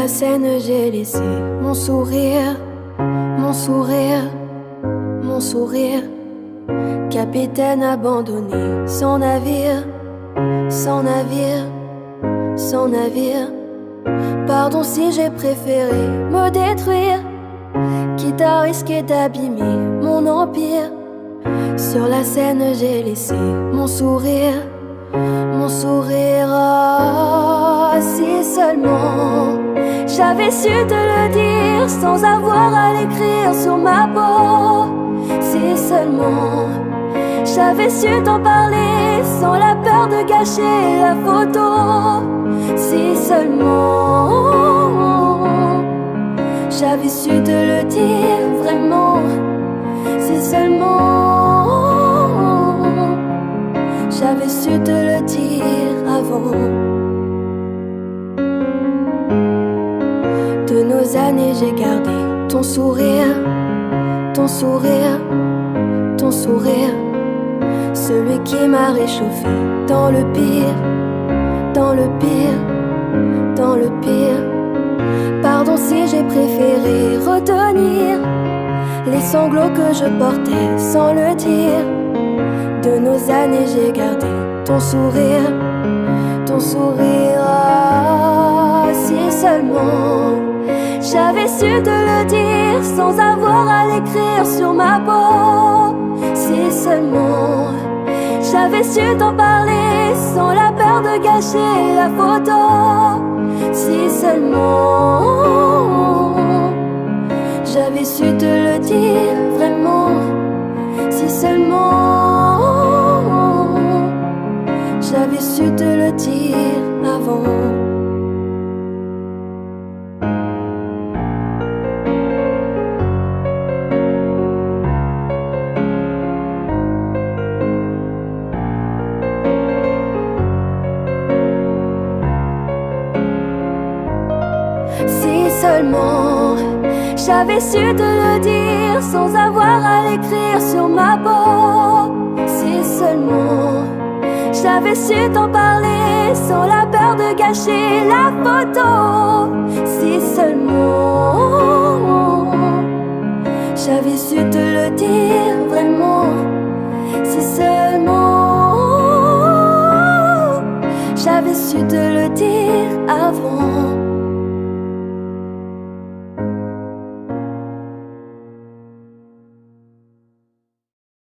la scène, j'ai laissé mon sourire, mon sourire, mon sourire. Capitaine abandonné, sans navire, sans navire, sans navire. Pardon si j'ai préféré me détruire, quitte à risquer d'abîmer mon empire. Sur la scène, j'ai laissé mon sourire, mon sourire. Ah, si seulement j'avais su te le dire sans avoir à l'écrire sur ma peau. Si seulement j'avais su t'en parler sans la peur de gâcher la photo. Si seulement j'avais su te le dire vraiment. Si seulement j'avais su te le dire avant. De nos années j'ai gardé ton sourire, ton sourire, ton sourire. Celui qui m'a réchauffé dans le pire, dans le pire, dans le pire. Pardon si j'ai préféré retenir les sanglots que je portais sans le dire. De nos années j'ai gardé ton sourire, ton sourire. Ah, si seulement j'avais su te le dire sans avoir à l'écrire sur ma peau. Si seulement j'avais su t'en parler sans la peur de gâcher la photo. Si seulement j'avais su te le dire vraiment. Si seulement j'avais su te le dire avant. Si seulement j'avais su te le dire sans avoir à l'écrire sur ma peau. Si seulement j'avais su t'en parler sans la peur de gâcher la photo. Si seulement j'avais su te le dire vraiment.